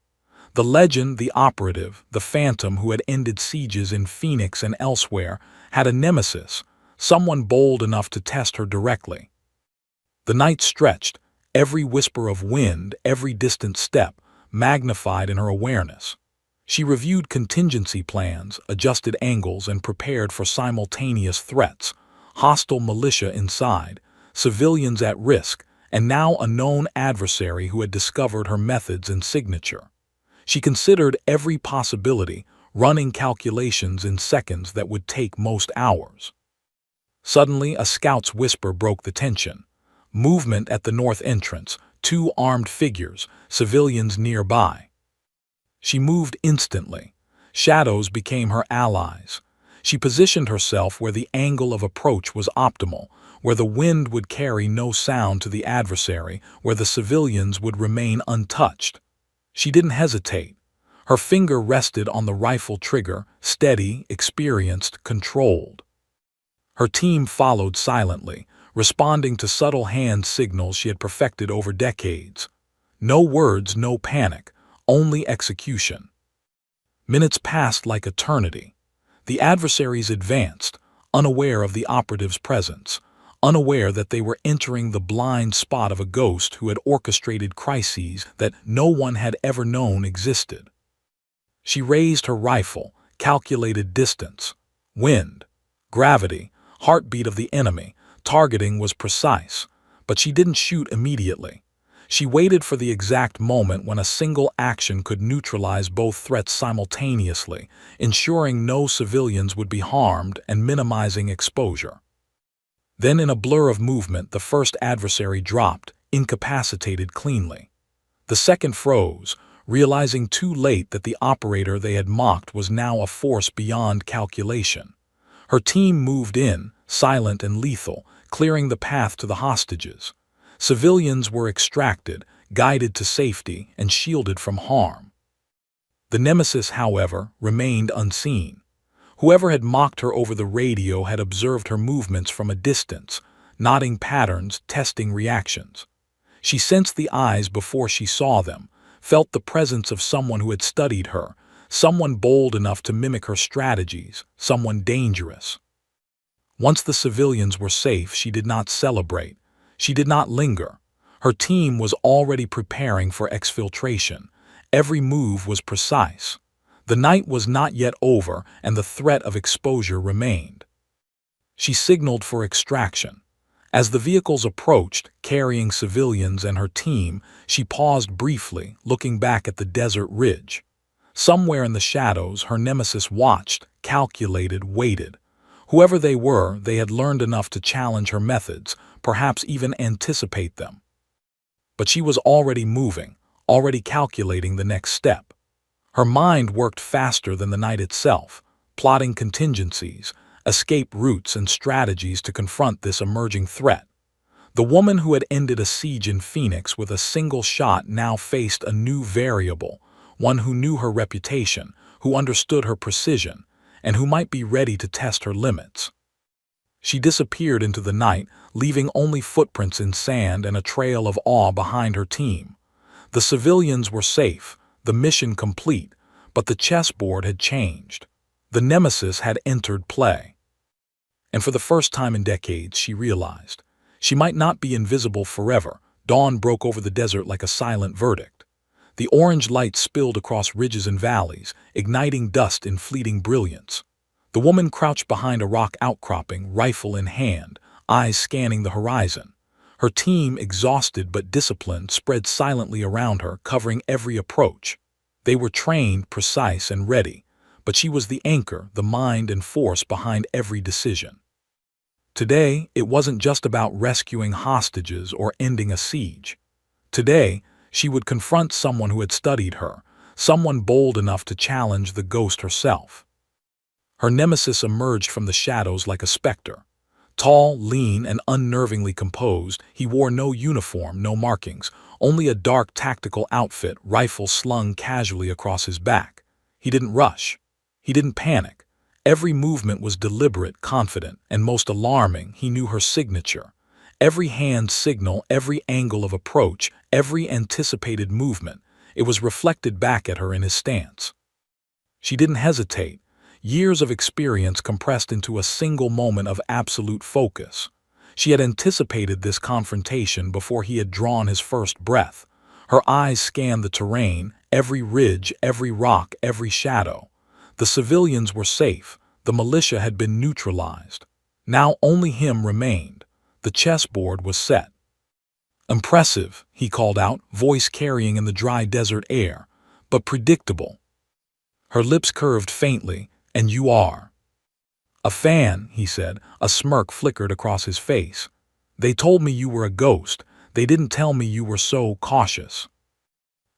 The legend, the operative, the phantom who had ended sieges in Phoenix and elsewhere, had a nemesis, someone bold enough to test her directly. The night stretched, every whisper of wind, every distant step, magnified in her awareness. She reviewed contingency plans, adjusted angles, and prepared for simultaneous threats. Hostile militia inside, civilians at risk, and now a known adversary who had discovered her methods and signature. She considered every possibility, running calculations in seconds that would take most hours. Suddenly, a scout's whisper broke the tension. Movement at the north entrance, 2 armed figures, civilians nearby. She moved instantly. Shadows became her allies. She positioned herself where the angle of approach was optimal, where the wind would carry no sound to the adversary, where the civilians would remain untouched. She didn't hesitate. Her finger rested on the rifle trigger, steady, experienced, controlled. Her team followed silently, responding to subtle hand signals she had perfected over decades. No words, no panic, only execution. Minutes passed like eternity. The adversaries advanced, unaware of the operative's presence, unaware that they were entering the blind spot of a ghost who had orchestrated crises that no one had ever known existed. She raised her rifle, calculated distance, wind, gravity, heartbeat of the enemy. Targeting was precise, but she didn't shoot immediately. She waited for the exact moment when a single action could neutralize both threats simultaneously, ensuring no civilians would be harmed and minimizing exposure. Then in a blur of movement, the first adversary dropped, incapacitated cleanly. The second froze, realizing too late that the operator they had mocked was now a force beyond calculation. Her team moved in, silent and lethal, clearing the path to the hostages. Civilians were extracted, guided to safety, and shielded from harm. The nemesis, however, remained unseen. Whoever had mocked her over the radio had observed her movements from a distance, noting patterns, testing reactions. She sensed the eyes before she saw them, felt the presence of someone who had studied her, someone bold enough to mimic her strategies, someone dangerous. Once the civilians were safe, she did not celebrate. She did not linger. Her team was already preparing for exfiltration. Every move was precise. The night was not yet over, and the threat of exposure remained. She signaled for extraction. As the vehicles approached, carrying civilians and her team, she paused briefly, looking back at the desert ridge. Somewhere in the shadows, her nemesis watched, calculated, waited. Whoever they were, they had learned enough to challenge her methods, perhaps even anticipate them. But she was already moving, already calculating the next step. Her mind worked faster than the night itself, plotting contingencies, escape routes, and strategies to confront this emerging threat. The woman who had ended a siege in Phoenix with a single shot now faced a new variable, one who knew her reputation, who understood her precision, and who might be ready to test her limits. She disappeared into the night, leaving only footprints in sand and a trail of awe behind her team. The civilians were safe, the mission complete, but the chessboard had changed. The nemesis had entered play. And for the first time in decades, she realized she might not be invisible forever. Dawn broke over the desert like a silent verdict. The orange light spilled across ridges and valleys, igniting dust in fleeting brilliance. The woman crouched behind a rock outcropping, rifle in hand, eyes scanning the horizon. Her team, exhausted but disciplined, spread silently around her, covering every approach. They were trained, precise, and ready, but she was the anchor, the mind and force behind every decision. Today, it wasn't just about rescuing hostages or ending a siege. Today, she would confront someone who had studied her, someone bold enough to challenge the ghost herself. Her nemesis emerged from the shadows like a specter. Tall, lean, and unnervingly composed, he wore no uniform, no markings, only a dark tactical outfit, rifle slung casually across his back. He didn't rush. He didn't panic. Every movement was deliberate, confident, and most alarming, he knew her signature. Every hand signal, every angle of approach, every anticipated movement, it was reflected back at her in his stance. She didn't hesitate. Years of experience compressed into a single moment of absolute focus. She had anticipated this confrontation before he had drawn his first breath. Her eyes scanned the terrain, every ridge, every rock, every shadow. The civilians were safe. The militia had been neutralized. Now only him remained. The chessboard was set. "Impressive," he called out, voice carrying in the dry desert air, "but predictable." Her lips curved faintly. "And you are?" "A fan," he said. A smirk flickered across his face. "They told me you were a ghost. They didn't tell me you were so cautious."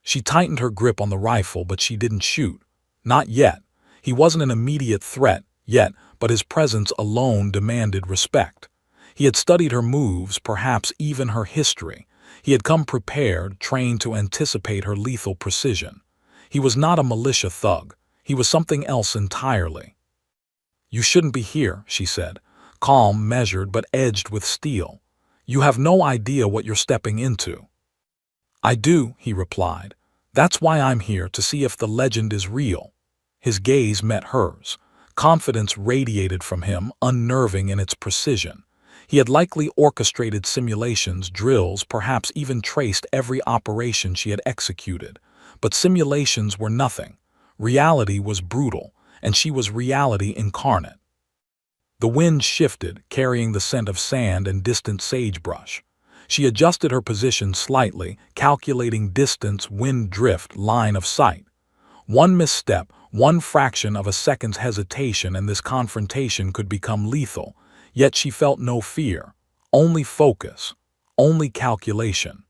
She tightened her grip on the rifle, but she didn't shoot. Not yet. He wasn't an immediate threat, yet, but his presence alone demanded respect. He had studied her moves, perhaps even her history. He had come prepared, trained to anticipate her lethal precision. He was not a militia thug. He was something else entirely. "You shouldn't be here," she said, calm, measured, but edged with steel. "You have no idea what you're stepping into." "I do," he replied. "That's why I'm here, to see if the legend is real." His gaze met hers. Confidence radiated from him, unnerving in its precision. He had likely orchestrated simulations, drills, perhaps even traced every operation she had executed. But simulations were nothing. Reality was brutal, and she was reality incarnate. The wind shifted, carrying the scent of sand and distant sagebrush. She adjusted her position slightly, calculating distance, wind drift, line of sight. One misstep, one fraction of a second's hesitation, and this confrontation could become lethal. Yet she felt no fear, only focus, only calculation.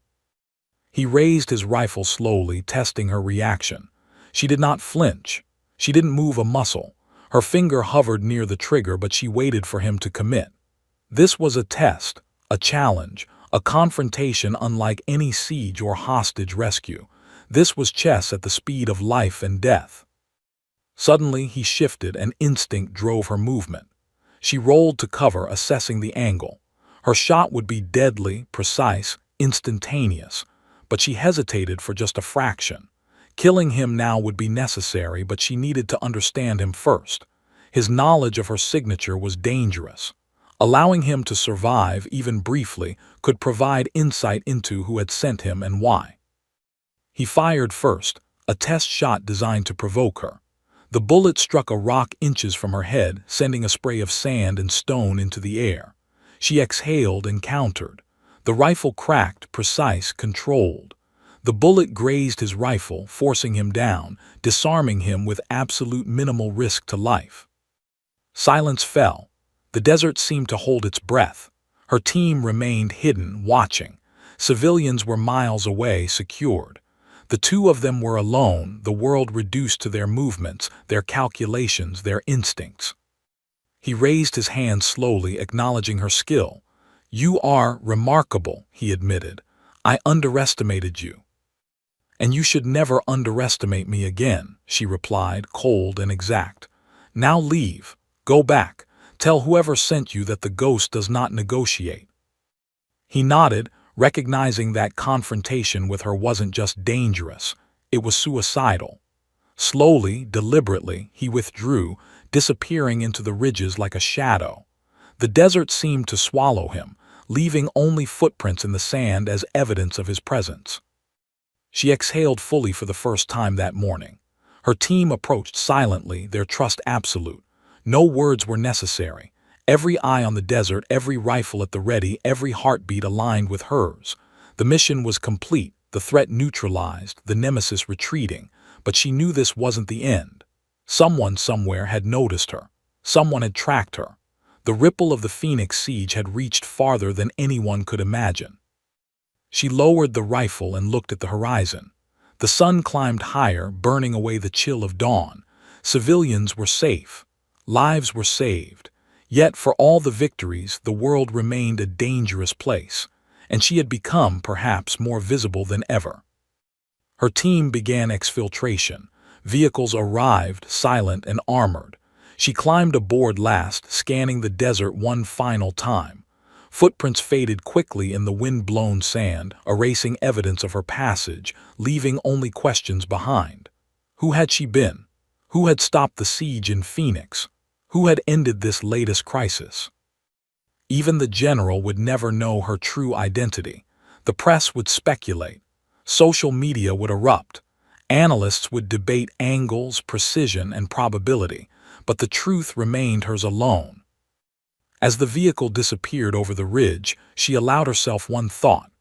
He raised his rifle slowly, testing her reaction. She did not flinch. She didn't move a muscle. Her finger hovered near the trigger, but she waited for him to commit. This was a test, a challenge, a confrontation unlike any siege or hostage rescue. This was chess at the speed of life and death. Suddenly he shifted, and instinct drove her movement. She rolled to cover, assessing the angle. Her shot would be deadly, precise, instantaneous, but she hesitated for just a fraction. Killing him now would be necessary, but she needed to understand him first. His knowledge of her signature was dangerous. Allowing him to survive, even briefly, could provide insight into who had sent him and why. He fired first, a test shot designed to provoke her. The bullet struck a rock inches from her head, sending a spray of sand and stone into the air. She exhaled and countered. The rifle cracked, precise, controlled. The bullet grazed his rifle, forcing him down, disarming him with absolute minimal risk to life. Silence fell. The desert seemed to hold its breath. Her team remained hidden, watching. Civilians were miles away, secured. The two of them were alone, the world reduced to their movements, their calculations, their instincts. He raised his hand slowly, acknowledging her skill. "You are remarkable," he admitted. "I underestimated you." "And you should never underestimate me again," she replied, cold and exact. "Now leave. Go back. Tell whoever sent you that the ghost does not negotiate." He nodded, recognizing that confrontation with her wasn't just dangerous, it was suicidal. Slowly, deliberately, he withdrew, disappearing into the ridges like a shadow. The desert seemed to swallow him, leaving only footprints in the sand as evidence of his presence. She exhaled fully for the first time that morning. Her team approached silently, their trust absolute. No words were necessary. Every eye on the desert, every rifle at the ready, every heartbeat aligned with hers. The mission was complete, the threat neutralized, the nemesis retreating, but she knew this wasn't the end. Someone somewhere had noticed her. Someone had tracked her. The ripple of the Phoenix siege had reached farther than anyone could imagine. She lowered the rifle and looked at the horizon. The sun climbed higher, burning away the chill of dawn. Civilians were safe. Lives were saved. Yet for all the victories, the world remained a dangerous place, and she had become, perhaps, more visible than ever. Her team began exfiltration. Vehicles arrived, silent and armored. She climbed aboard last, scanning the desert one final time. Footprints faded quickly in the wind-blown sand, erasing evidence of her passage, leaving only questions behind. Who had she been? Who had stopped the siege in Phoenix? Who had ended this latest crisis? Even the general would never know her true identity. The press would speculate. Social media would erupt. Analysts would debate angles, precision, and probability, but the truth remained hers alone. As the vehicle disappeared over the ridge, she allowed herself one thought.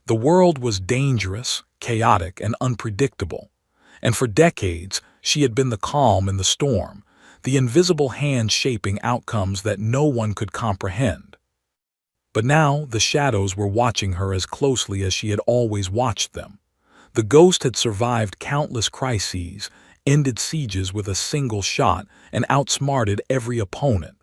The world was dangerous, chaotic, and unpredictable. And for decades, she had been the calm in the storm, the invisible hand shaping outcomes that no one could comprehend. But now the shadows were watching her as closely as she had always watched them. The ghost had survived countless crises, ended sieges with a single shot, and outsmarted every opponent.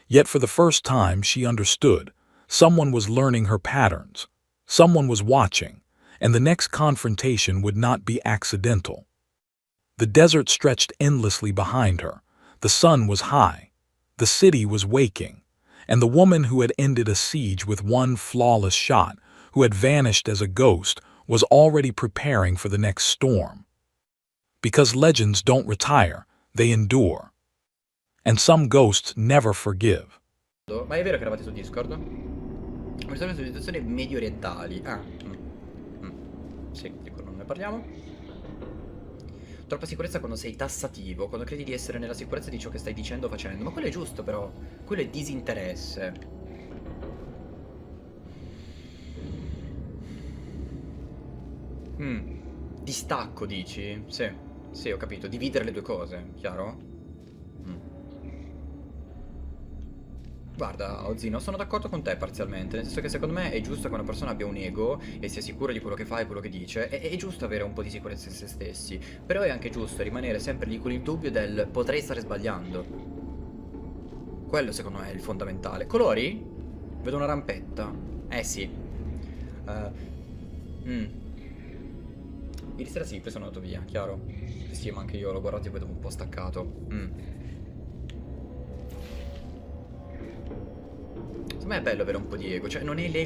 Yet for the first time she understood. Someone was learning her patterns. Someone was watching, and the next confrontation would not be accidental. The desert stretched endlessly behind her. The sun was high. The city was waking. And the woman who had ended a siege with one flawless shot, who had vanished as a ghost, was already preparing for the next storm. Because legends don't retire, they endure. And some ghosts never forgive. Ma è vero che eravate su Discord? Mi sono su situazioni medio orientali. Sì, di quello non ne parliamo. Troppa sicurezza quando sei tassativo, quando credi di essere nella sicurezza di ciò che stai dicendo o facendo. Ma quello è giusto però, quello è disinteresse. Distacco, dici? Sì, sì, ho capito. Dividere le due cose, chiaro? Mm. Guarda, Ozino, sono d'accordo con te parzialmente, nel senso che secondo me è giusto che una persona abbia un ego e sia sicura di quello che fa e quello che dice, è giusto avere un po' di sicurezza in se stessi, però è anche giusto rimanere sempre lì con il dubbio del potrei stare sbagliando. Quello secondo me è il fondamentale. Colori? Vedo una rampetta. Eh sì. Mm. Ieri sera sì, poi sono andato via, chiaro. Sì, ma anche io l'ho guardato e vedo un po' staccato. Secondo me è bello avere un po' di ego, cioè non è l'ego